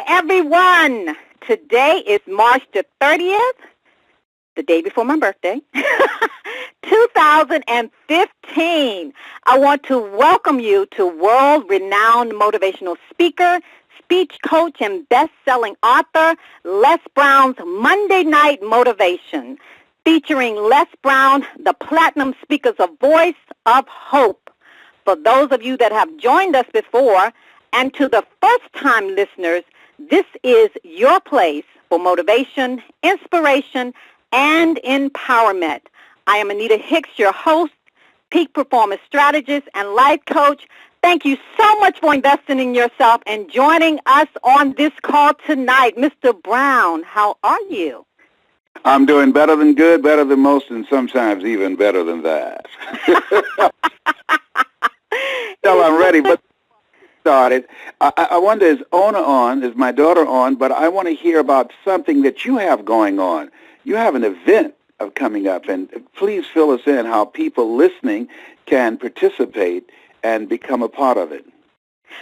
everyone. Today is March the 30th, the day before my birthday, 2015. I want to welcome you to world-renowned motivational speaker, speech coach, and best-selling author, Les Brown's Monday Night Motivation, featuring Les Brown, the Platinum Speakers of Voice of Hope. For those of you that have joined us before, and to the first-time listeners, this is your place for motivation, inspiration, and empowerment. I am Anita Hicks, your host, peak performance strategist, and life coach. Thank you so much for investing in yourself and joining us on this call tonight. Mr. Brown, how are you? I'm doing better than good, better than most, and sometimes even better than that. So I'm ready, but started. I wonder, is Ona on? Is my daughter on? But I want to hear about something that you have going on. You have an event coming up, and please fill us in how people listening can participate and become a part of it.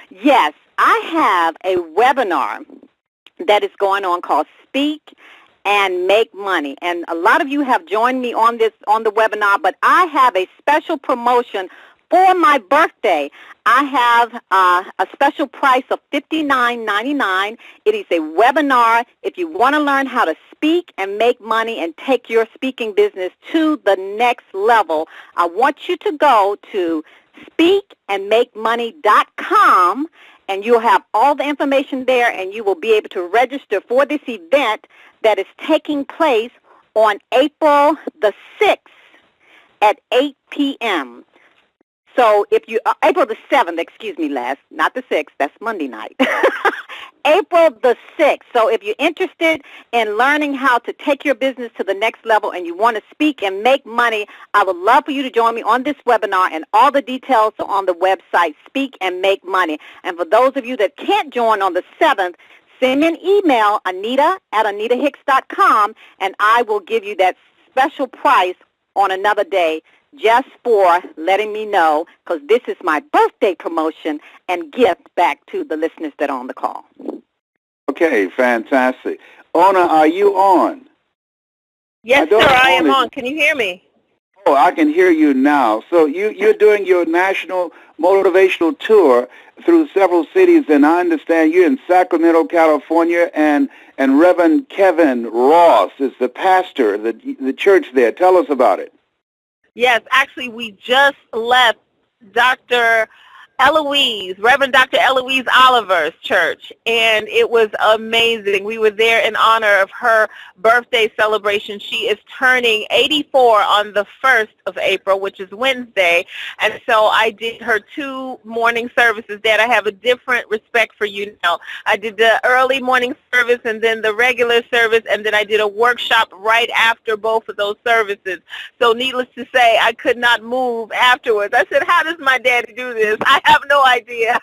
Yes, I have a webinar that is going on called Speak and Make Money. And a lot of you have joined me on the webinar, but I have a special promotion for my birthday. I have a special price of $59.99. It is a webinar if you want to learn how to speak and make money and take your speaking business to the next level. I want you to go to speakandmakemoney.com, and you'll have all the information there, and you will be able to register for this event that is taking place on April the 6th at 8 p.m. So if you, April the 7th, excuse me, Les, not the 6th, that's Monday night. April the 6th. So if you're interested in learning how to take your business to the next level and you want to speak and make money, I would love for you to join me on this webinar, and all the details are on the website, Speak and Make Money. And for those of you that can't join on the 7th, send me an email, Anita@AnitaHicks.com, and I will give you that special price on another day, just for letting me know, because this is my birthday promotion and gift back to the listeners that are on the call. Okay, fantastic. Ona, are you on? Yes, sir, I am on. Can you hear me? Oh, I can hear you now. So you're doing your national motivational tour through several cities, and I understand you're in Sacramento, California, and Reverend Kevin Ross is the pastor, the church there. Tell us about it. Yes, actually, we just left Reverend Dr. Eloise Oliver's church, and it was amazing. We were there in honor of her birthday celebration. She is turning 84 on the 1st of April, which is Wednesday, and so I did her 2 morning services. Dad, I have a different respect for you now. I did the early morning service and then the regular service, and then I did a workshop right after both of those services. So needless to say, I could not move afterwards. I said, how does my daddy do this? I have no idea.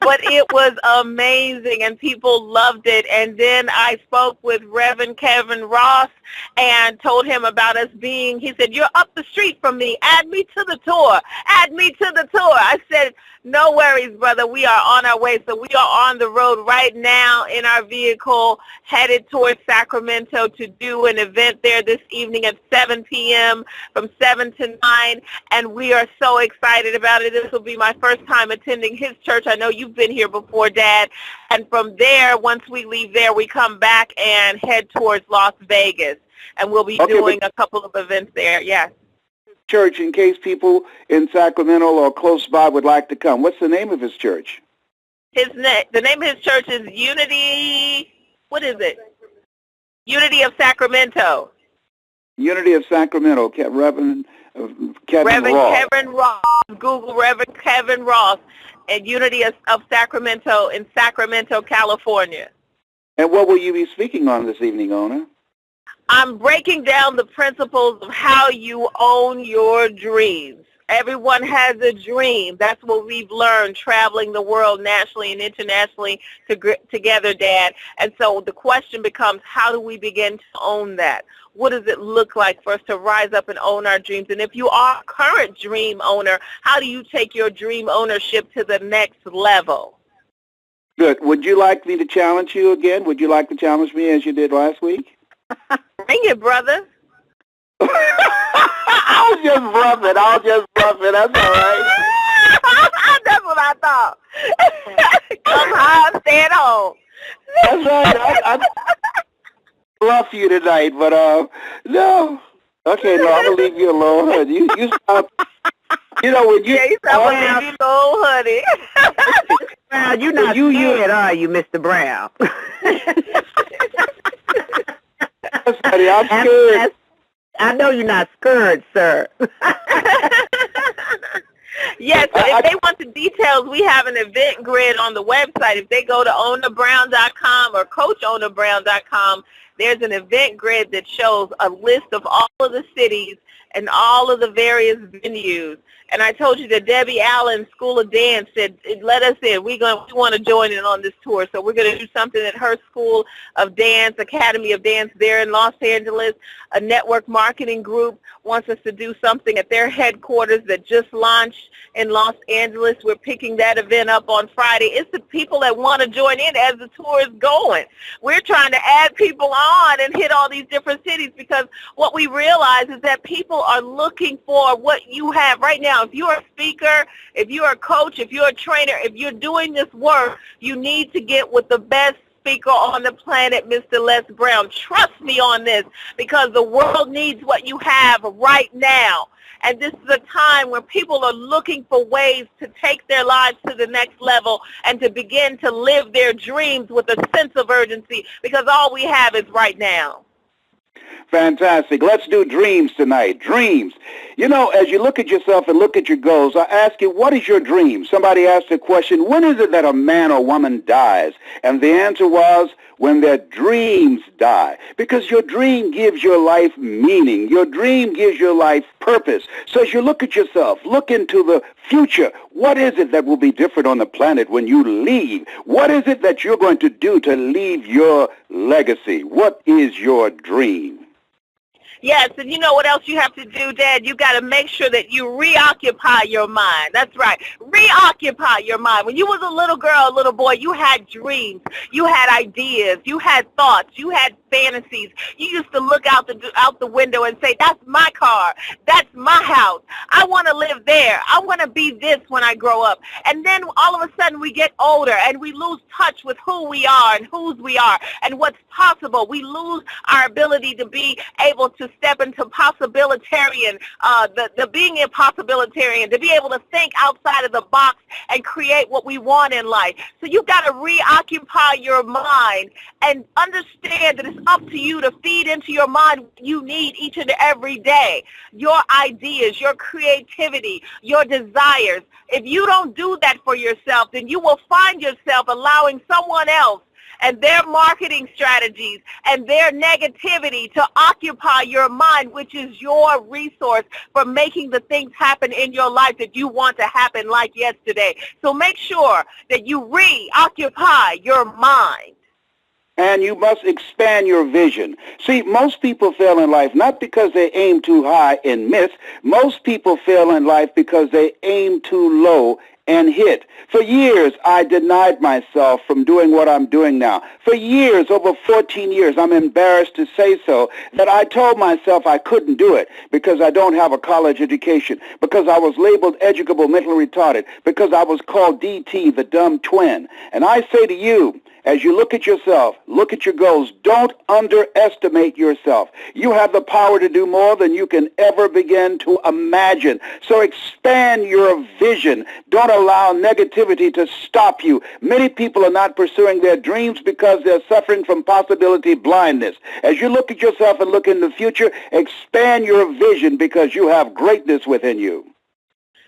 But it was amazing, and people loved it. And then I spoke with Reverend Kevin Ross and told him about us being, he said, you're up the street from me. Add me to the tour. Add me to the tour. I said, no worries, brother. We are on our way. So we are on the road right now in our vehicle headed towards Sacramento to do an event there this evening at 7 p.m. from 7 to 9. And we are so excited about it. This will be my first time attending his church. I know you've been here before, Dad. And from there, once we leave there, we come back and head towards Las Vegas. And we'll be doing a couple of events there. Yes. Church, in case people in Sacramento or close by would like to come. What's the name of his church? The name of his church is Unity, what is it? Unity of Sacramento. Unity of Sacramento, Reverend Kevin Ross. Kevin Ross. Google Reverend Kevin Ross and Unity of Sacramento in Sacramento, California. And what will you be speaking on this evening, Ona? I'm breaking down the principles of how you own your dreams. Everyone has a dream. That's what we've learned traveling the world nationally and internationally together, Dad. And so the question becomes, how do we begin to own that? What does it look like for us to rise up and own our dreams? And if you are a current dream owner, how do you take your dream ownership to the next level? Good. Would you like me to challenge you again? Would you like to challenge me as you did last week? Bring it, brother. I'll just bluff it. That's all right. That's what I thought. Come home, stay at home. That's right. I bluff you tonight, but no. Okay, no, I'm gonna leave you alone. You stop. You know when you. Yeah, you sound like old honey. Brown, you're not scared, are you, Mr. Brown? Yes, honey, I'm scared. I know you're not scared, sir. Yes, so if they want the details, we have an event grid on the website. If they go to onabrown.com or coachonabrown.com, there's an event grid that shows a list of all of the cities and all of the various venues. And I told you that Debbie Allen, School of Dance, said, let us in. We want to join in on this tour. So we're going to do something at her School of Dance, Academy of Dance there in Los Angeles. A network marketing group wants us to do something at their headquarters that just launched in Los Angeles. We're picking that event up on Friday. It's the people that want to join in as the tour is going. We're trying to add people on and hit all these different cities because what we realize is that people are looking for what you have right now. If you're a speaker, if you're a coach, if you're a trainer, if you're doing this work, you need to get with the best speaker on the planet, Mr. Les Brown. Trust me on this because the world needs what you have right now. And this is a time where people are looking for ways to take their lives to the next level and to begin to live their dreams with a sense of urgency because all we have is right now. Fantastic. Let's do dreams tonight. Dreams. You know, as you look at yourself and look at your goals, I ask you, what is your dream? Somebody asked the question, when is it that a man or woman dies? And the answer was, when their dreams die. Because your dream gives your life meaning. Your dream gives your life purpose. So as you look at yourself, look into the future. What is it that will be different on the planet when you leave? What is it that you're going to do to leave your legacy? What is your dream? Yes, and you know what else you have to do, Dad? You got to make sure that you reoccupy your mind. That's right. Reoccupy your mind. When you was a little girl, a little boy, you had dreams. You had ideas. You had thoughts. You had fantasies. You used to look out the window and say, that's my car. That's my house. I want to live there. I want to be this when I grow up. And then all of a sudden we get older and we lose touch with who we are and whose we are and what's possible. We lose our ability to be able to step into possibilitarian, the being a possibilitarian, to be able to think outside of the box and create what we want in life. So you've got to reoccupy your mind and understand that it's up to you to feed into your mind what you need each and every day. Your ideas, your creativity, your desires. If you don't do that for yourself, then you will find yourself allowing someone else and their marketing strategies and their negativity to occupy your mind, which is your resource for making the things happen in your life that you want to happen like yesterday. So make sure that you reoccupy your mind. And you must expand your vision. See, most people fail in life not because they aim too high and miss. Most people fail in life because they aim too low and hit. For years, I denied myself from doing what I'm doing now. For years, over 14 years, I'm embarrassed to say so, that I told myself I couldn't do it because I don't have a college education, because I was labeled educable mentally retarded, because I was called DT, the dumb twin. And I say to you, as you look at yourself, look at your goals, don't underestimate yourself. You have the power to do more than you can ever begin to imagine. So expand your vision. Don't allow negativity to stop you. Many people are not pursuing their dreams because they're suffering from possibility blindness. As you look at yourself and look in the future, expand your vision because you have greatness within you.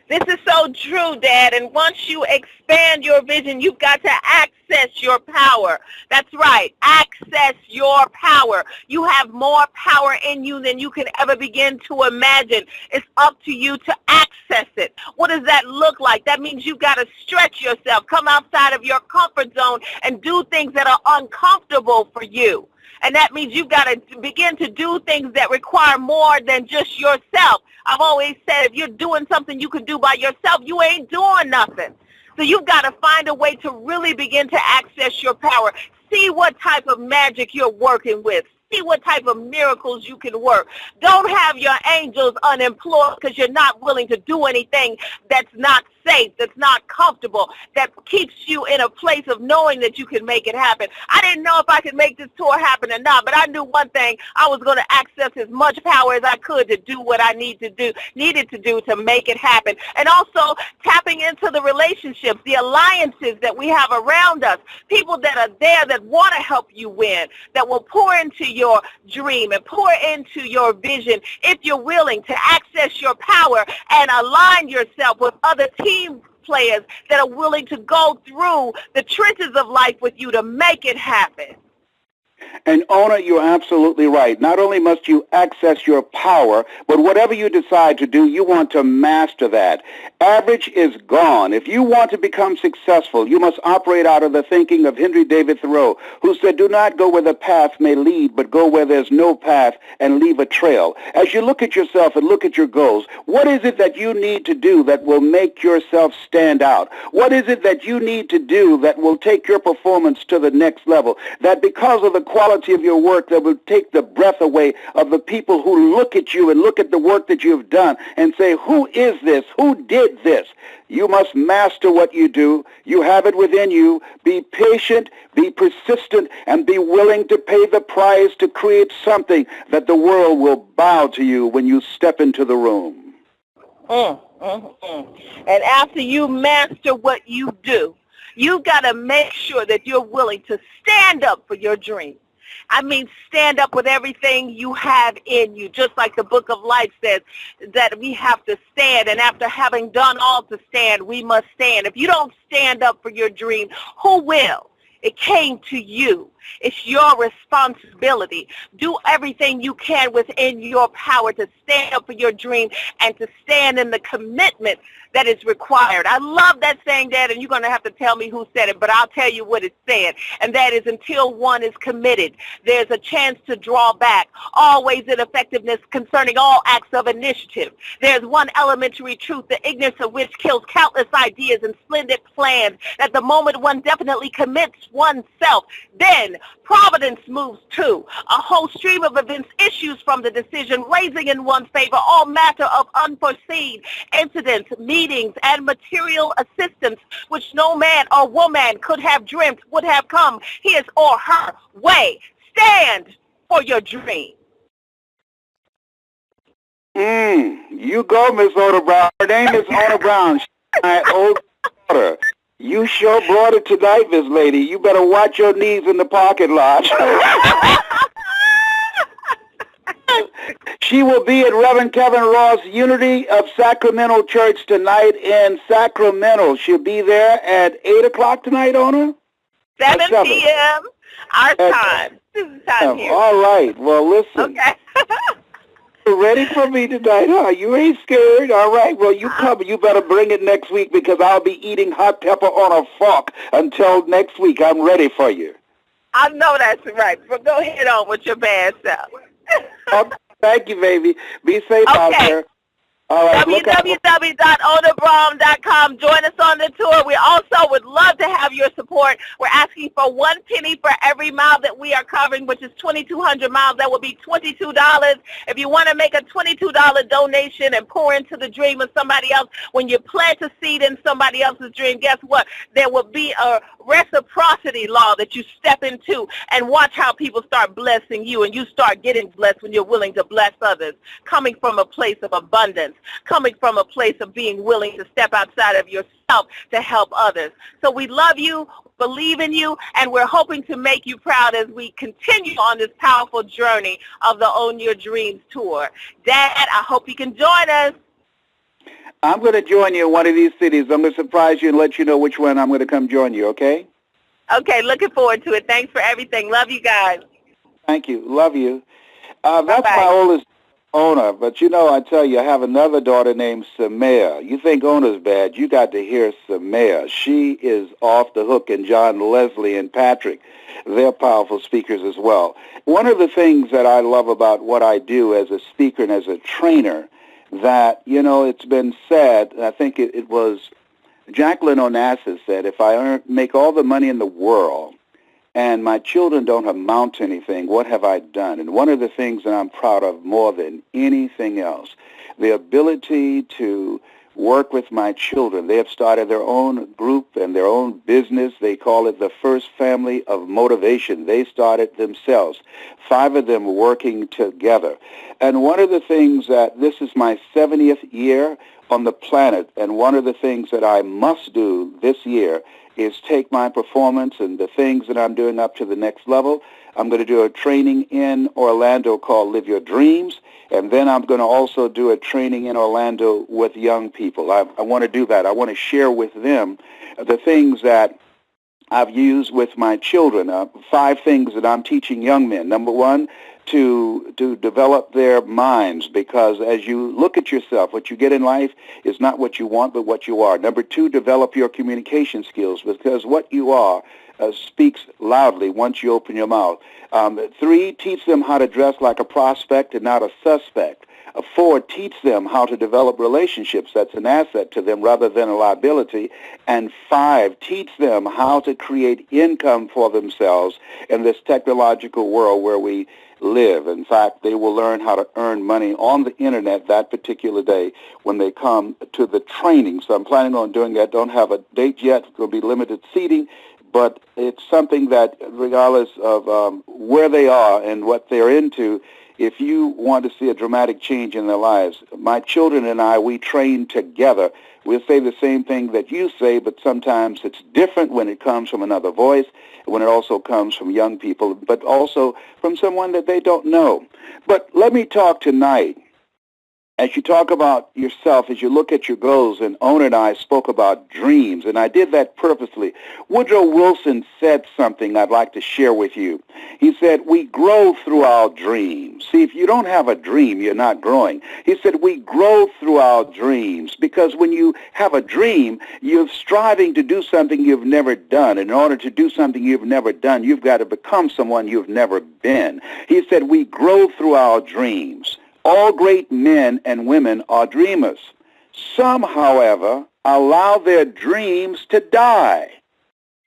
This is so true, Dad, and once you expand your vision, you've got to access your power. That's right, access your power. You have more power in you than you can ever begin to imagine. It's up to you to access it. What does that look like? That means you've got to stretch yourself, come outside of your comfort zone, and do things that are uncomfortable for you. And that means you've got to begin to do things that require more than just yourself. I've always said if you're doing something you can do by yourself, you ain't doing nothing. So you've got to find a way to really begin to access your power. See what type of magic you're working with. See what type of miracles you can work. Don't have your angels unemployed because you're not willing to do anything that's not safe, that's not comfortable, that keeps you in a place of knowing that you can make it happen. I didn't know if I could make this tour happen or not, but I knew one thing. I was going to access as much power as I could to do what I needed to do to make it happen. And also tapping into the relationships, the alliances that we have around us, people that are there that want to help you win, that will pour into your dream and pour into your vision if you're willing to access your power and align yourself with other team players that are willing to go through the trenches of life with you to make it happen. And Ona, you're absolutely right. Not only must you access your power, but whatever you decide to do, you want to master that. Average is gone. If you want to become successful, you must operate out of the thinking of Henry David Thoreau, who said, do not go where the path may lead, but go where there's no path and leave a trail. As you look at yourself and look at your goals, what is it that you need to do that will make yourself stand out? What is it that you need to do that will take your performance to the next level? That because of the quality of your work that will take the breath away of the people who look at you and look at the work that you've done and say, who is this? Who did this? You must master what you do. You have it within you. Be patient, be persistent, and be willing to pay the price to create something that the world will bow to you when you step into the room. And after you master what you do, you've got to make sure that you're willing to stand up for your dream. I mean, stand up with everything you have in you, just like the Book of Life says that we have to stand, and after having done all to stand, we must stand. If you don't stand up for your dream, who will? It came to you. It's your responsibility. Do everything you can within your power to stand up for your dream and to stand in the commitment that is required. I love that saying, Dad, and you're going to have to tell me who said it, but I'll tell you what it said, and that is until one is committed, there's a chance to draw back. Always ineffectiveness concerning all acts of initiative. There's one elementary truth, the ignorance of which kills countless ideas and splendid plans, that the moment one definitely commits oneself, then providence moves too. A whole stream of events issues from the decision, raising in one's favor all matter of unforeseen incidents, meetings, and material assistance which no man or woman could have dreamt would have come his or her way. Stand for your dream. You go, Miss Ona Brown. Her name is Ona Brown. She's my old daughter. You sure brought it tonight, Miss Lady. You better watch your knees in the parking lot. She will be at Reverend Kevin Ross Unity of Sacramento Church tonight in Sacramento. She'll be there at 8 o'clock tonight, Ona? 7 p.m. our time. This is time here. All right. Well, listen. Okay. You ready for me tonight, huh? You ain't scared? All right. Well, you come. You better bring it next week because I'll be eating hot pepper on a fork until next week. I'm ready for you. I know that's right. But go ahead on with your bad self. Okay, thank you, baby. Be safe out there. All right, www.onabrown.com. Join us on the tour. We also would love to have your support. We're asking for 1 penny for every mile that we are covering, which is 2,200 miles. That will be $22. If you want to make a $22 donation and pour into the dream of somebody else, when you plant a seed in somebody else's dream, guess what? There will be a reciprocity law that you step into, and watch how people start blessing you, and you start getting blessed when you're willing to bless others, coming from a place of abundance, coming from a place of being willing to step outside of yourself to help others. So we love you, believe in you, and we're hoping to make you proud as we continue on this powerful journey of the Own Your Dreams tour. Dad, I hope you can join us. I'm going to join you in one of these cities. I'm going to surprise you and let you know which one I'm going to come join you, okay? Okay, looking forward to it. Thanks for everything. Love you guys. Thank you. Love you. That's my oldest, Ona, but you know, I tell you, I have another daughter named Samaya. You think Ona's bad, you got to hear Samaya. She is off the hook, and John Leslie and Patrick, they're powerful speakers as well. One of the things that I love about what I do as a speaker and as a trainer, that, you know, it's been said, I think it was Jacqueline Onassis said, if I make all the money in the world and my children don't amount to anything, what have I done? And one of the things that I'm proud of more than anything else, the ability to work with my children. They have started their own group and their own business. They call it the First Family of Motivation. They started themselves. 5 of them working together. And one of the things that, this is my 70th year on the planet, and one of the things that I must do this year is take my performance and the things that I'm doing up to the next level. I'm going to do a training in Orlando called Live Your Dreams, and then I'm going to also do a training in Orlando with young people. I want to do that. I want to share with them the things that I've used with my children, 5 things that I'm teaching young men. Number 1, to develop their minds, because as you look at yourself, what you get in life is not what you want, but what you are. Number 2, develop your communication skills, because what you are speaks loudly once you open your mouth. 3, teach them how to dress like a prospect and not a suspect. 4, teach them how to develop relationships that's an asset to them rather than a liability. And 5, teach them how to create income for themselves in this technological world where we live. In fact, they will learn how to earn money on the internet that particular day when they come to the training. So I'm planning on doing that. Don't have a date yet. It's going to be limited seating. But it's something that, regardless of where they are and what they're into, if you want to see a dramatic change in their lives, my children and I, we train together. We'll say the same thing that you say, but sometimes it's different when it comes from another voice, when it also comes from young people, but also from someone that they don't know. But let me talk tonight. As you talk about yourself, as you look at your goals, and Ona and I spoke about dreams, and I did that purposely. Woodrow Wilson said something I'd like to share with you. He said, we grow through our dreams. See, if you don't have a dream, you're not growing. He said, we grow through our dreams, because when you have a dream, you're striving to do something you've never done. In order to do something you've never done, you've got to become someone you've never been. He said, we grow through our dreams. All great men and women are dreamers. Some, however, allow their dreams to die.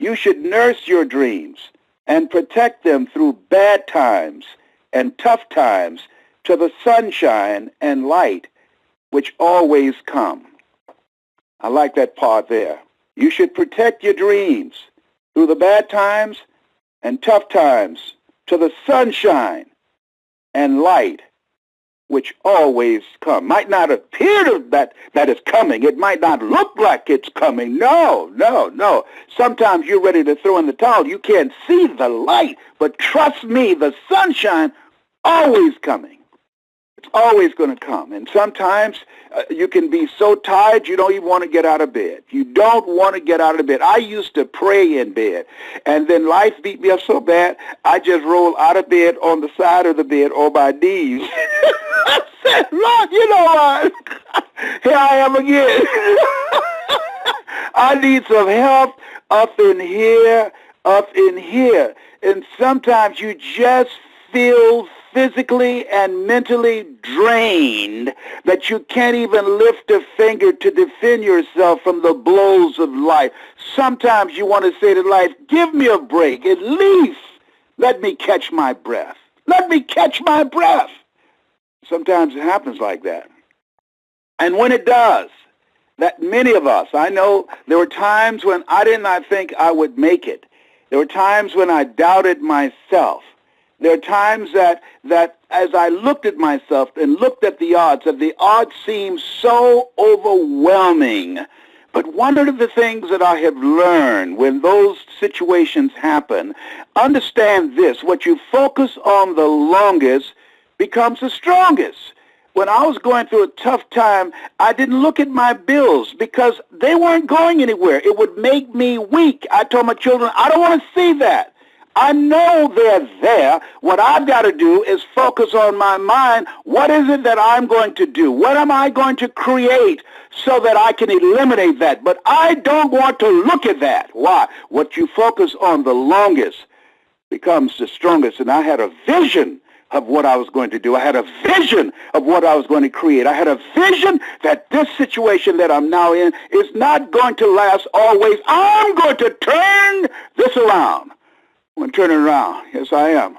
You should nurse your dreams and protect them through bad times and tough times to the sunshine and light which always come. I like that part there. You should protect your dreams through the bad times and tough times to the sunshine and light which always come. Might not appear that it's coming. It might not look like it's coming. No. Sometimes you're ready to throw in the towel. You can't see the light, but trust me, the sunshine always coming. It's always going to come. And sometimes you can be so tired you don't even want to get out of bed. You don't want to get out of bed. I used to pray in bed, and then life beat me up so bad, I just roll out of bed on the side of the bed or my knees. I said, Lord, you know what? Here I am again. I need some help up in here. And sometimes you just feel physically and mentally drained that you can't even lift a finger to defend yourself from the blows of life. Sometimes you want to say to life, give me a break. At least let me catch my breath. Let me catch my breath. Sometimes it happens like that. And when it does, that many of us, I know there were times when I did not think I would make it. There were times when I doubted myself. There are times that as I looked at myself and looked at the odds, that the odds seemed so overwhelming. But one of the things that I have learned when those situations happen, understand this, what you focus on the longest becomes the strongest. When I was going through a tough time, I didn't look at my bills because they weren't going anywhere. It would make me weak. I told my children, I don't want to see that. I know they're there. What I've got to do is focus on my mind. What is it that I'm going to do? What am I going to create so that I can eliminate that? But I don't want to look at that. Why? What you focus on the longest becomes the strongest. And I had a vision of what I was going to do. I had a vision of what I was going to create. I had a vision that this situation that I'm now in is not going to last always. I'm going to turn this around. I'm going to turn it around. Yes, I am.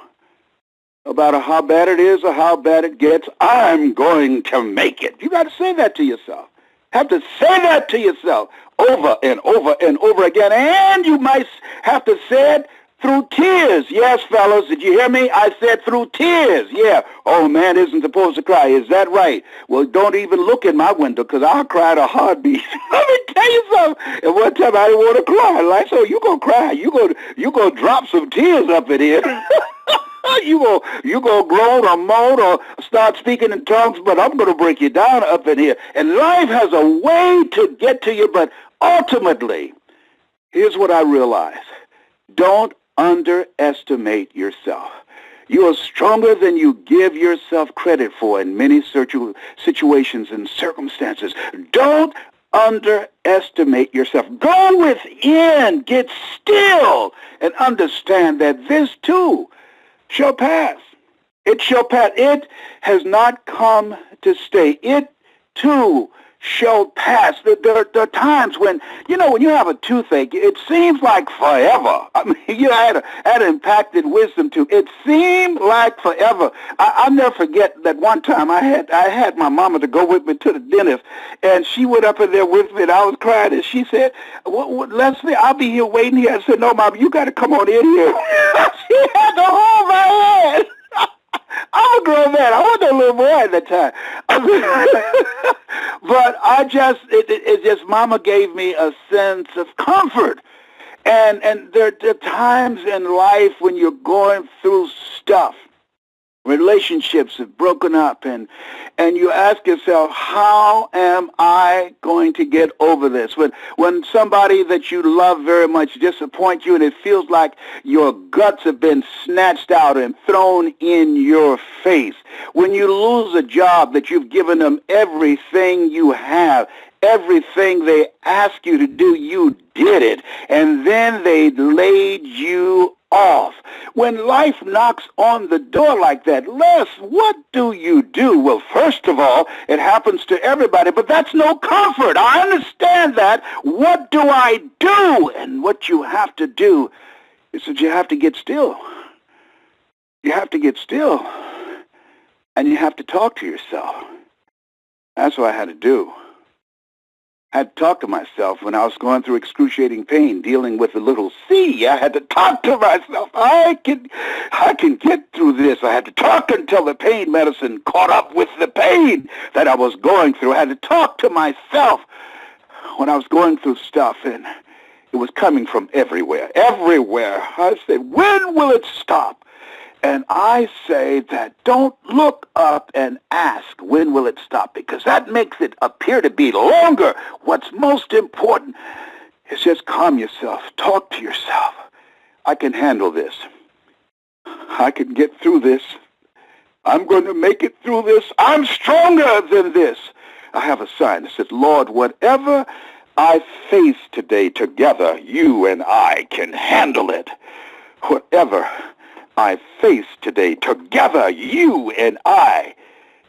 No matter how bad it is or how bad it gets, I'm going to make it. You got to say that to yourself. Have to say that to yourself over and over and over again. And you might have to say it through tears. Yes, fellas, did you hear me? I said through tears. Yeah. Oh, man isn't supposed to cry. Is that right? Well, don't even look in my window because I'll cry at a heartbeat. Let me tell you something. And one time I didn't want to cry. Like, so you gonna cry. You gonna drop some tears up in here. You go groan or moan or start speaking in tongues, but I'm going to break you down up in here. And life has a way to get to you, but ultimately, here's what I realize. Don't underestimate yourself. You are stronger than you give yourself credit for in many situations and circumstances. Don't underestimate yourself. Go within, get still, and understand that this too shall pass. It shall pass. It has not come to stay. It too shall pass. There are times when, when you have a toothache, it seems like forever. I mean, I had an impacted wisdom tooth. It seemed like forever. I'll never forget that one time I had my mama to go with me to the dentist, and she went up in there with me, and I was crying, and she said, Leslie, I'll be here waiting here. I said, no, Mom, you got to come on in here. She had to hold my hand. I'm a grown man. I wasn't a little boy at that time. But it just, Mama gave me a sense of comfort. And there are times in life when you're going through stuff. Relationships have broken up, and you ask yourself, how am I going to get over this? When somebody that you love very much disappoints you and it feels like your guts have been snatched out and thrown in your face. When you lose a job that you've given them everything you have, everything they ask you to do, you did it, and then they laid you off. When life knocks on the door like that, Les, what do you do? Well, first of all, it happens to everybody, but that's no comfort. I understand that. What do I do? And what you have to do is that you have to get still. You have to get still, and you have to talk to yourself. That's what I had to do. I had to talk to myself when I was going through excruciating pain, dealing with a little C. I had to talk to myself. I can get through this. I had to talk until the pain medicine caught up with the pain that I was going through. I had to talk to myself when I was going through stuff, and it was coming from everywhere. Everywhere. I said, when will it stop? And I say that don't look up and ask, when will it stop? Because that makes it appear to be longer. What's most important is just calm yourself. Talk to yourself. I can handle this. I can get through this. I'm going to make it through this. I'm stronger than this. I have a sign that says, Lord, whatever I face today together, you and I can handle it. Whatever I face today together, you and I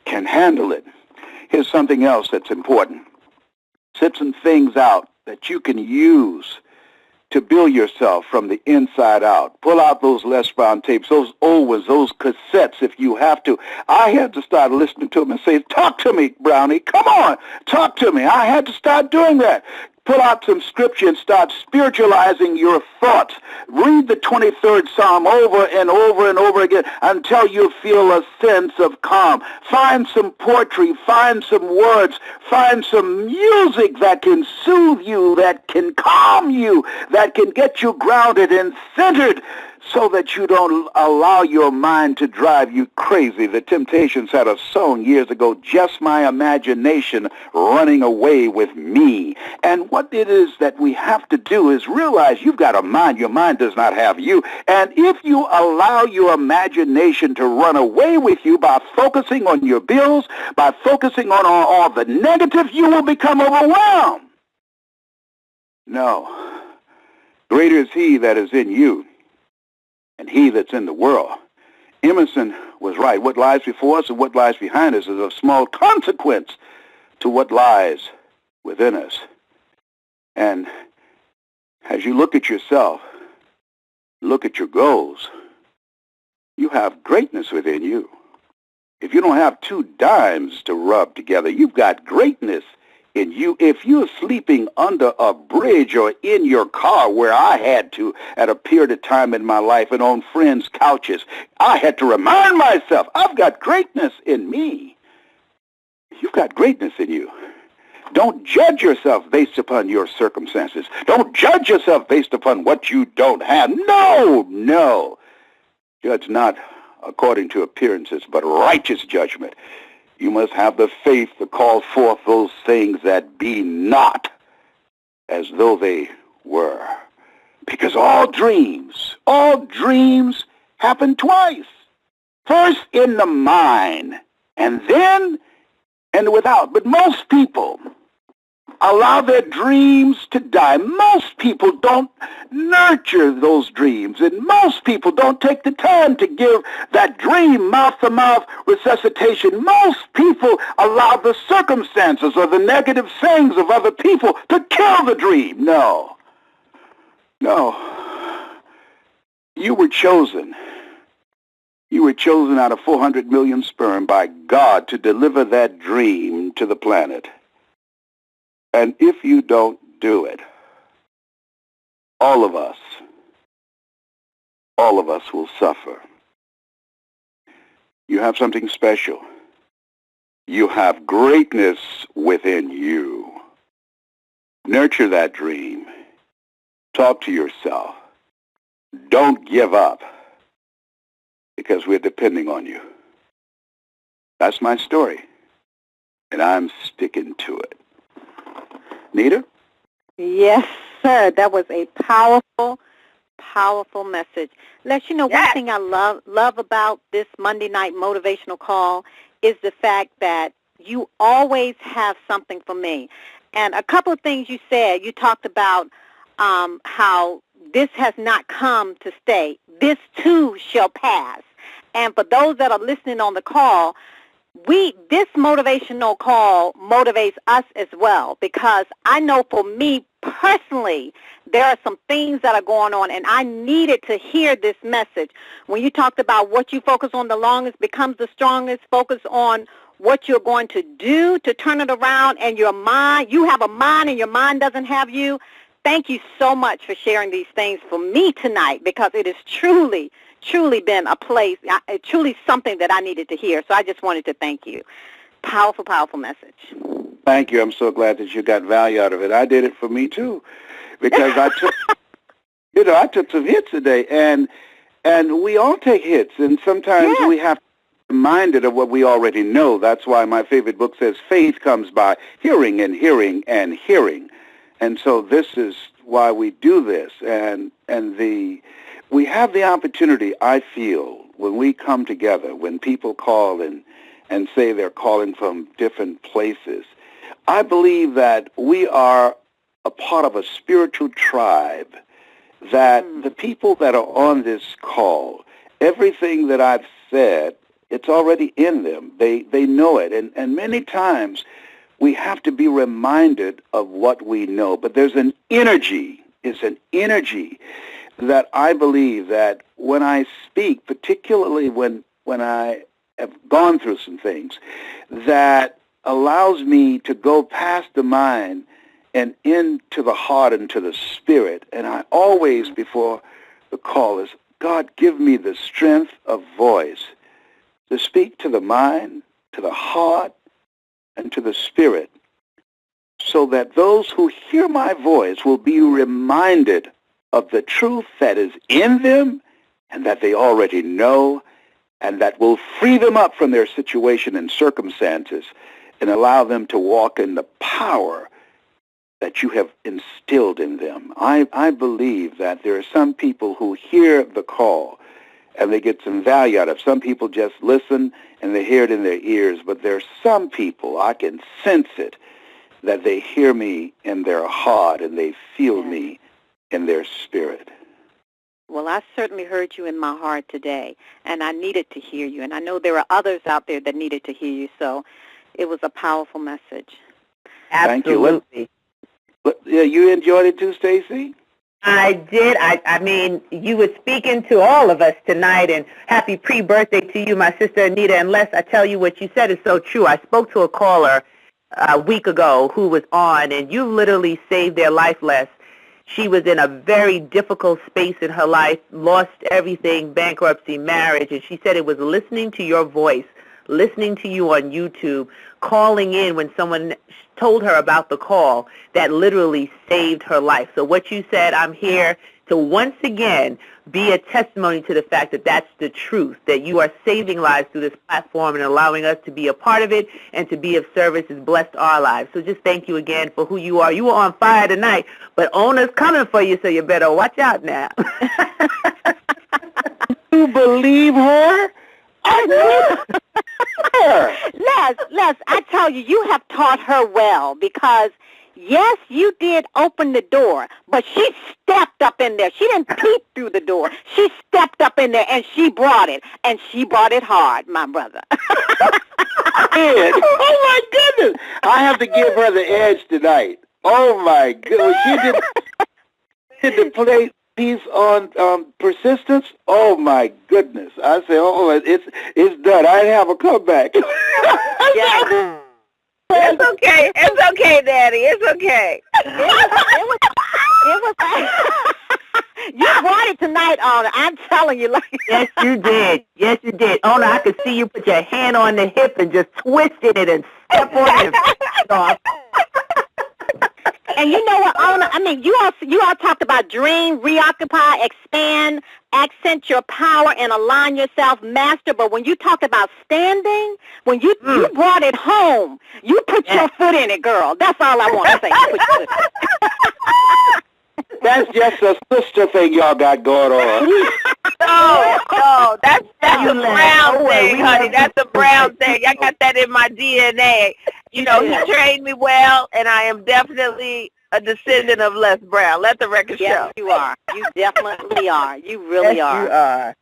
can handle it. Here's something else that's important. Set some things out that you can use to build yourself from the inside out. Pull out those Les Brown tapes, those old ones, those cassettes if you have to. I had to start listening to them and say, talk to me, Brownie. Come on, talk to me. I had to start doing that. Pull out some scripture and start spiritualizing your thoughts. Read the 23rd Psalm over and over and over again until you feel a sense of calm. Find some poetry, find some words, find some music that can soothe you, that can calm you, that can get you grounded and centered, so that you don't allow your mind to drive you crazy. The Temptations had a song years ago, Just My Imagination Running Away With Me. And what it is that we have to do is realize you've got a mind. Your mind does not have you. And if you allow your imagination to run away with you by focusing on your bills, by focusing on all the negative, you will become overwhelmed. No. Greater is he that is in you and he that's in the world. Emerson was right. What lies before us and what lies behind us is of small consequence to what lies within us. And as you look at yourself, look at your goals, you have greatness within you. If you don't have two dimes to rub together, you've got greatness in you. If you're sleeping under a bridge or in your car, where I had to at a period of time in my life and on friends' couches, I had to remind myself, I've got greatness in me. You've got greatness in you. Don't judge yourself based upon your circumstances. Don't judge yourself based upon what you don't have. No. Judge not according to appearances, but righteous judgment. You must have the faith to call forth those things that be not as though they were. Because all dreams happen twice. First in the mind, and then in the without. But most people allow their dreams to die. Most people don't nurture those dreams, and most people don't take the time to give that dream mouth-to-mouth resuscitation. Most people allow the circumstances or the negative sayings of other people to kill the dream. No. You were chosen. You were chosen out of 400 million sperm by God to deliver that dream to the planet. And if you don't do it, all of us will suffer. You have something special. You have greatness within you. Nurture that dream. Talk to yourself. Don't give up, because we're depending on you. That's my story, and I'm sticking to it. Nita? Yes, sir. That was a powerful message. Les, you know, one thing I love about this Monday night motivational call is the fact that you always have something for me. And a couple of things you said, you talked about how this has not come to stay. This too shall pass. And for those that are listening on the call, this motivational call motivates us as well, because I know for me personally, there are some things that are going on, and I needed to hear this message. When you talked about what you focus on the longest becomes the strongest, focus on what you're going to do to turn it around, and your mind, you have a mind and your mind doesn't have you. Thank you so much for sharing these things for me tonight, because it is truly been a place, truly something that I needed to hear. So I just wanted to thank you. Powerful message. Thank you. I'm so glad that you got value out of it. I did it for me too, because I took some hits today, and we all take hits, and sometimes we have to be reminded of what we already know. That's why my favorite book says faith comes by hearing and hearing and hearing. And so this is why we do this, and we have the opportunity, I feel, when we come together, when people call and say they're calling from different places. I believe that we are a part of a spiritual tribe, that the people that are on this call, everything that I've said, it's already in them. They know it. And many times we have to be reminded of what we know. But there's an energy. It's an energy that I believe that when I speak, particularly when I have gone through some things, that allows me to go past the mind and into the heart and to the spirit. And I always, before the call, is, God, give me the strength of voice to speak to the mind, to the heart, and to the spirit, so that those who hear my voice will be reminded of the truth that is in them and that they already know, and that will free them up from their situation and circumstances and allow them to walk in the power that you have instilled in them. I believe that there are some people who hear the call and they get some value out of it. Some people just listen and they hear it in their ears, but there are some people, I can sense it, that they hear me in their heart and they feel me in their spirit. Well, I certainly heard you in my heart today, and I needed to hear you. And I know there are others out there that needed to hear you, so it was a powerful message. Absolutely. Thank you. You enjoyed it too, Stacy? I did. I mean, you were speaking to all of us tonight, and happy pre-birthday to you, my sister Anita. And Les, I tell you what you said is so true. I spoke to a caller a week ago who was on, and you literally saved their life, Les. She was in a very difficult space in her life, lost everything, bankruptcy, marriage, and she said it was listening to your voice, listening to you on YouTube, calling in when someone told her about the call that literally saved her life. So what you said, I'm here to once again be a testimony to the fact that that's the truth, that you are saving lives through this platform and allowing us to be a part of it and to be of service has blessed our lives. So just thank you again for who you are. You were on fire tonight, but Ona's coming for you, so you better watch out now. You believe her? Les, I tell you, you have taught her well because, yes, you did open the door, but she stepped up in there. She didn't peep through the door. She stepped up in there, and she brought it, and she brought it hard, my brother. Oh, my goodness. I have to give her the edge tonight. Oh, my goodness. She did the play piece on persistence. Oh, my goodness. I say, it's done. I have a comeback. Yeah. It's okay. It's okay, Daddy. It's okay. It was you brought it tonight, Ona. I'm telling you. Yes, you did. Yes, you did. Ona, I could see you put your hand on the hip and just twisted it and step on it. And you know what, Ona? I mean, you all talked about dream, reoccupy, expand, accent your power, and align yourself, master. But when you talked about standing, when you brought it home, you put your foot in it, girl. That's all I want to say. You put your foot. That's just a sister thing y'all got going on. No, that's a Brown thing, honey. That's a Brown thing. I got that in my DNA. You know, he trained me well, and I am definitely a descendant of Les Brown. Let the record show. Yes, you are. You definitely are. You really are. You are.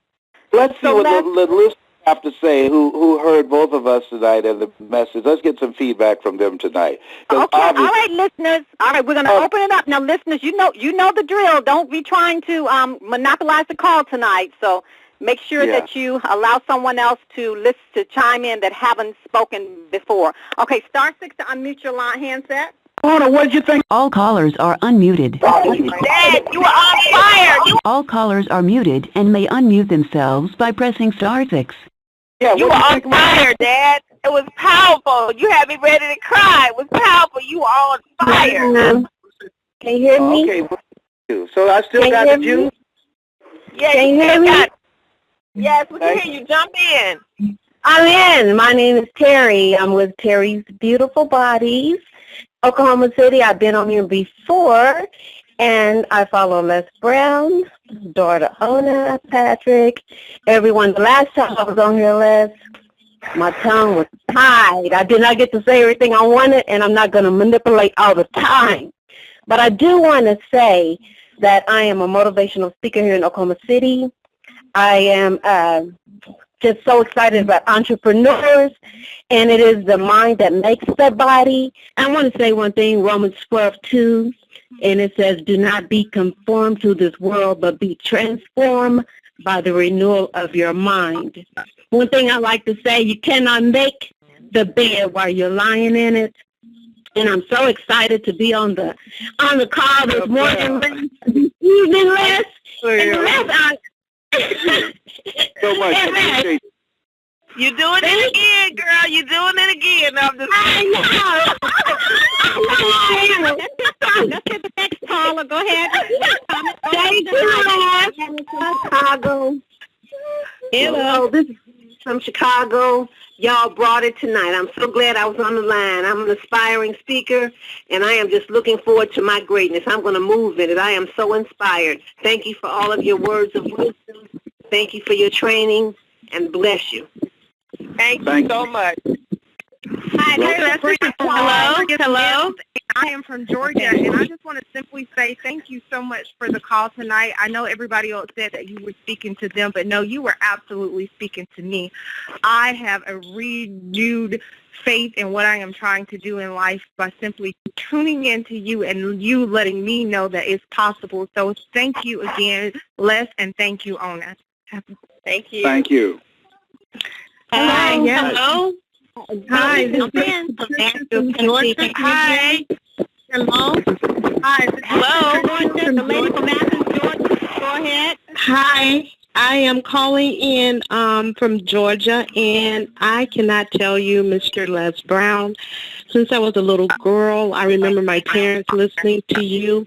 Let's see what the listeners have to say who heard both of us tonight and the message. Let's get some feedback from them tonight. Okay, all right, listeners. All right, we're going to open it up. Now, listeners, you know the drill. Don't be trying to monopolize the call tonight. So make sure that you allow someone else to chime in that haven't spoken before. Okay, star 6 to unmute your handset. Ona, what did you think? All callers are unmuted. Dad, you were on fire. All callers are muted and may unmute themselves by pressing star 6. Yeah, you were on fire, Dad. It was powerful. You had me ready to cry. It was powerful. You were on fire. Can you hear me? Okay, so I still got the juice? Yeah, can you hear me? Yes, we can hear you. Jump in. I'm in. My name is Terry. I'm with Terry's Beautiful Bodies, Oklahoma City. I've been on here before, and I follow Les Brown, daughter Ona, Patrick, everyone. The last time I was on here, Les, my tongue was tied. I did not get to say everything I wanted, and I'm not going to manipulate all the time. But I do want to say that I am a motivational speaker here in Oklahoma City. I am just so excited about entrepreneurs, and it is the mind that makes the body. I want to say one thing, Romans 12:2, and it says, do not be conformed to this world, but be transformed by the renewal of your mind. One thing I like to say, you cannot make the bed while you're lying in it. And I'm so excited to be on the call this morning, evening, Les. And Les, so much. Appreciate it. You doing it again, girl. You doing it again. No, I'm just Let's get the next caller. Go ahead. Chicago. Hello, this is from Chicago. Y'all brought it tonight. I'm so glad I was on the line. I'm an aspiring speaker, and I am just looking forward to my greatness. I'm going to move in it. I am so inspired. Thank you for all of your words of wisdom. Thank you for your training, and bless you. Thank you so much. Hi, hello. I am from Georgia, and I just want to simply say thank you so much for the call tonight. I know everybody else said that you were speaking to them, but no, you were absolutely speaking to me. I have a renewed faith in what I am trying to do in life by simply tuning into you and you letting me know that it's possible. So thank you again, Les, and thank you, Ona. Thank you. Thank you. Hi. Hello. Hi, this is Georgia. Hi. Hello. Hi. Hello. The lady from Athens, Georgia. Go ahead. Hi. I am calling in from Georgia, and I cannot tell you, Mr. Les Brown, since I was a little girl, I remember my parents listening to you.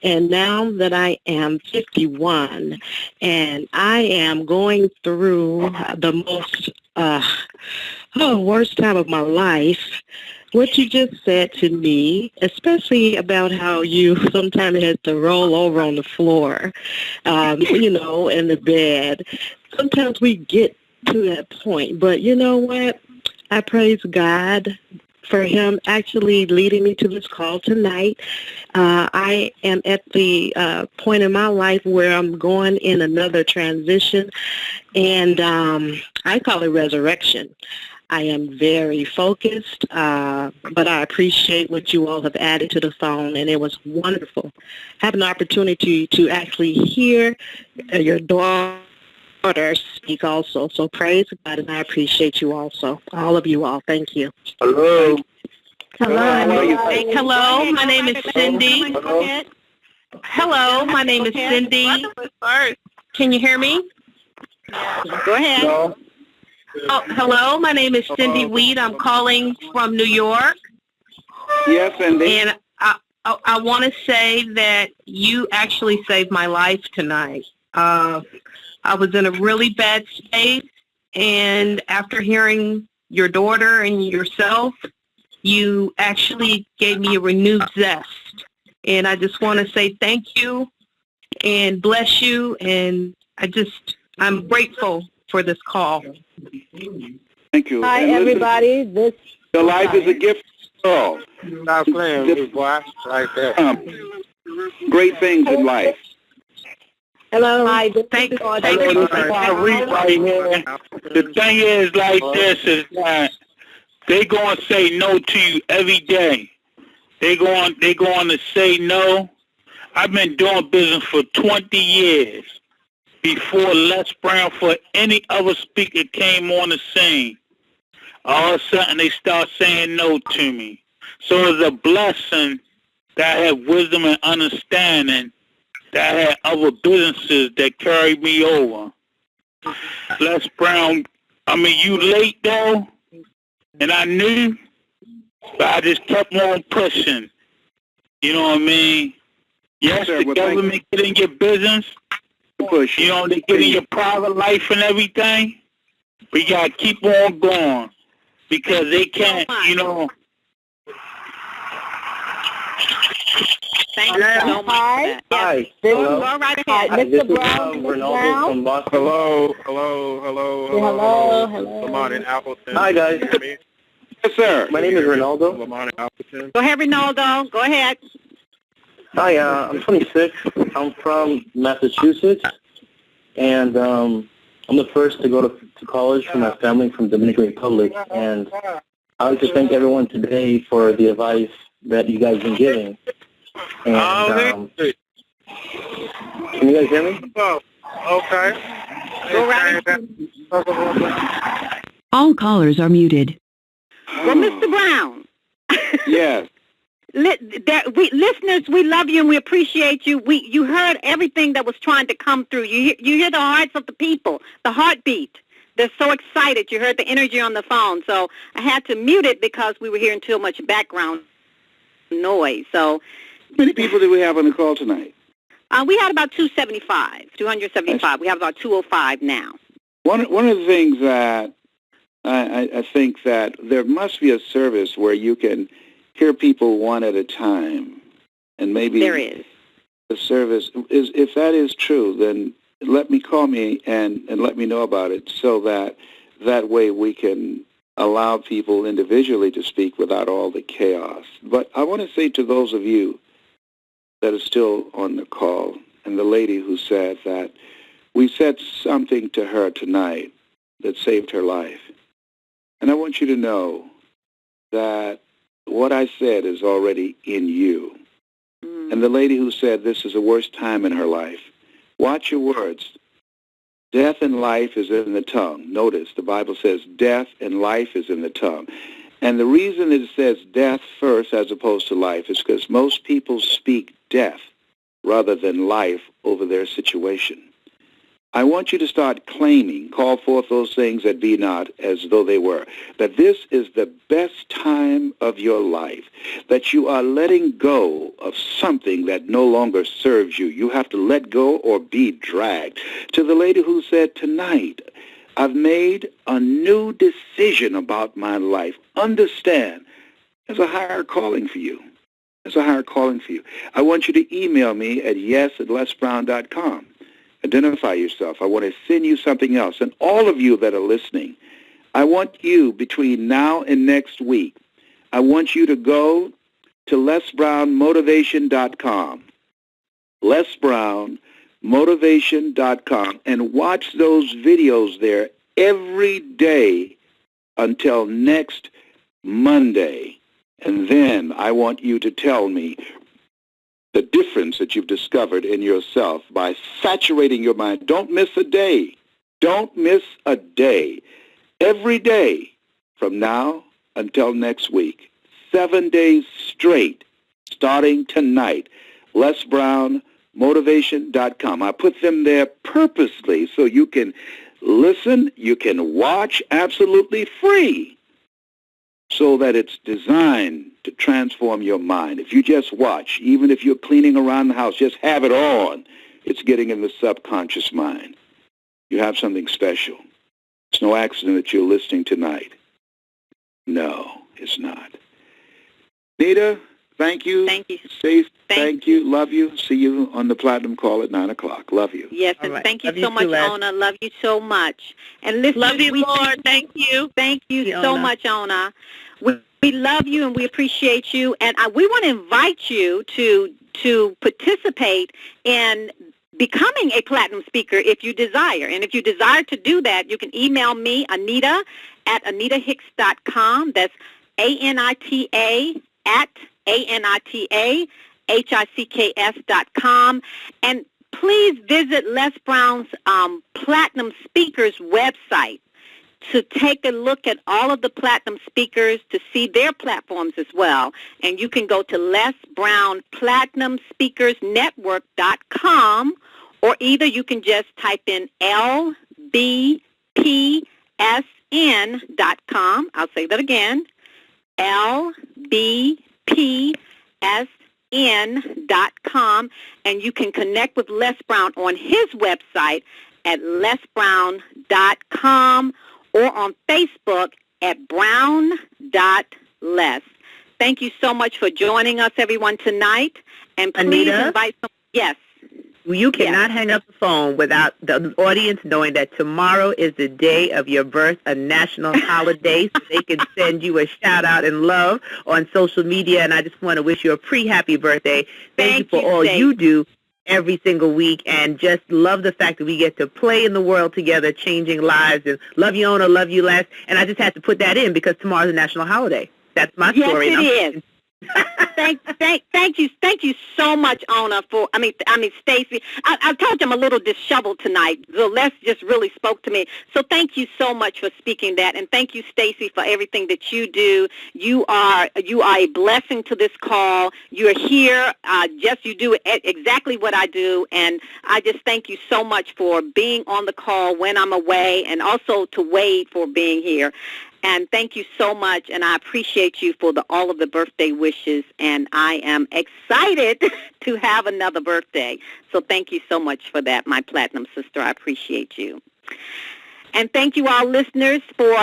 And now that I am 51 and I am going through the most worst time of my life, what you just said to me, especially about how you sometimes had to roll over on the floor, in the bed. Sometimes we get to that point. But you know what? I praise God for him actually leading me to this call tonight. I am at the point in my life where I'm going in another transition, and I call it resurrection. I am very focused, but I appreciate what you all have added to the phone, and it was wonderful. Having the opportunity to actually hear your daughter speak also. So praise God, and I appreciate you also. All of you all. Thank you. Hello. Hello, my name is Cindy. Hello, my name is Cindy. Can you hear me? Go ahead. Hello. Oh, hello, my name is Cindy Weed. I'm calling from New York. Yes, Cindy. And I want to say that you actually saved my life tonight. I was in a really bad state, and after hearing your daughter and yourself, you actually gave me a renewed zest. And I just want to say thank you and bless you, and I'm grateful for this call. Thank you. Hi, And listen, everybody. your life is a gift to all. Stop playing with me, boy. Like that. Great things in life. Hello. Hi, Thank you. I read right here. The thing is like this is that they gonna say no to you every day. They going to say no. I've been doing business for 20 years before Les Brown, for any other speaker came on the scene. All of a sudden they start saying no to me. So it's a blessing that I have wisdom and understanding, that I had other businesses that carried me over. Les Brown, you late though, and I knew, but I just kept on pushing. You know what I mean? Yes, sir, the government get in your business. Push. They get in your private life and everything. But you got to keep on going because they can't, Thank you so much. Hi. Go right ahead. Mr. Brown, Ronaldo from Boston. Hello. Lamont in Appleton. Hi, guys. Yes, sir. My name is Ronaldo. Lamont in Appleton. Go ahead, Ronaldo. Go ahead. Hi, I'm 26. I'm from Massachusetts, and I'm the first to go to college for my family from Dominican Republic. And I would like to thank everyone today for the advice that you guys have been giving. And can you guys hear me? Oh, okay. Go right ahead. All callers are muted. Well, Mr. Brown. Yes. Listeners, we love you and we appreciate you. You heard everything that was trying to come through. You hear the hearts of the people, the heartbeat. They're so excited. You heard the energy on the phone. So I had to mute it because we were hearing too much background noise. So How many people did we have on the call tonight? we had about 275. We have about 205 now. One of the things that I think that there must be a service where you can hear people one at a time, and maybe There is. the service is. If that is true, then call me and let me know about it, so that way we can allow people individually to speak without all the chaos. But I want to say to those of you that are still on the call, and the lady who said that we said something to her tonight that saved her life. And I want you to know that what I said is already in you. And the lady who said this is the worst time in her life, watch your words. Death and life is in the tongue. Notice the Bible says death and life is in the tongue. And the reason it says death first as opposed to life is because most people speak death rather than life over their situation. I want you to start claiming, call forth those things that be not as though they were, that this is the best time of your life, that you are letting go of something that no longer serves you. You have to let go or be dragged. To the lady who said tonight, I've made a new decision about my life. Understand, there's a higher calling for you. There's a higher calling for you. I want you to email me at yes@lesbrown.com. Identify yourself. I want to send you something else. And all of you that are listening, I want you between now and next week, I want you to go to lesbrownmotivation.com. lesbrownmotivation.com and watch those videos there every day until next Monday. And then I want you to tell me the difference that you've discovered in yourself by saturating your mind. Don't miss a day. Don't miss a day. Every day from now until next week. 7 days straight, starting tonight. LesBrownMotivation.com. I put them there purposely so you can listen, you can watch absolutely free, so that it's designed to transform your mind. If you just watch, even if you're cleaning around the house, just have it on. It's getting in the subconscious mind. You have something special. It's no accident that you're listening tonight. No, it's not. Nita, thank you. Thank you. Stacey, thank you. Love you. See you on the Platinum Call at 9 o'clock. Love you. Yes, and thank you so much, Ona. Love you so much. And listen, Love you, Lord. Thank you. Thank you so much, Ona. We love you and we appreciate you, and we want to invite you to participate in becoming a platinum speaker if you desire. And if you desire to do that, you can email me, Anita, at AnitaHicks.com. That's ANITA at ANITAHICKS.com. And please visit Les Brown's Platinum Speakers website to take a look at all of the platinum speakers, to see their platforms as well. And you can go to LesBrownPlatinumSpeakersNetwork.com, or either you can just type in LBPSN.com. I'll say that again, LBPSN.com, and you can connect with Les Brown on his website at lesbrown.com, or on Facebook at brown.les. Thank you so much for joining us, everyone, tonight. And please invite some. Yes. You cannot hang up the phone without the audience knowing that tomorrow is the day of your birth, a national holiday, so they can send you a shout-out and love on social media. And I just want to wish you a pre-happy birthday. Thank you for all you do every single week, and just love the fact that we get to play in the world together, changing lives. And love you, Ona, love you, Les. And I just had to put that in because tomorrow's a national holiday. That's my story. Yes, it is. Thank you so much, Ona. Stacey. I told you I'm a little disheveled tonight. So Les just really spoke to me. So thank you so much for speaking that, and thank you, Stacey, for everything that you do. You are a blessing to this call. You are here. You do exactly what I do, and I just thank you so much for being on the call when I'm away, and also to Wade for being here. And thank you so much, and I appreciate you for all of the birthday wishes, and I am excited to have another birthday. So thank you so much for that, my platinum sister. I appreciate you. And thank you, all listeners, for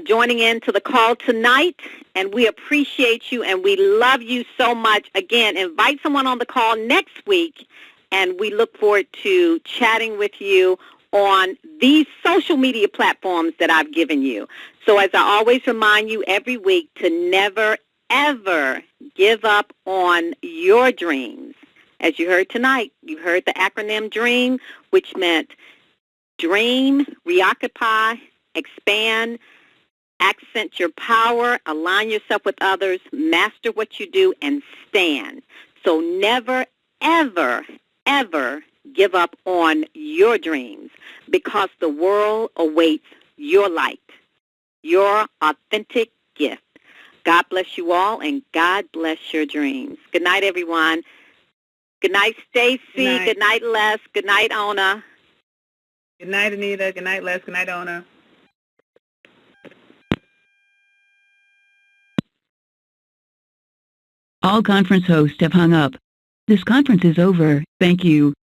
joining in to the call tonight, and we appreciate you, and we love you so much. Again, invite someone on the call next week, and we look forward to chatting with you on these social media platforms that I've given you. So as I always remind you every week, to never, ever give up on your dreams. As you heard tonight, you heard the acronym DREAM, which meant dream, reoccupy, expand, accent your power, align yourself with others, master what you do, and stand. So never, ever, ever give up on your dreams, because the world awaits your light, your authentic gift. God bless you all, and God bless your dreams. Good night, everyone. Good night, Stacy. Good night, Les. Good night, Ona. Good night, Anita. Good night, Les. Good night, Ona. All conference hosts have hung up. This conference is over. Thank you.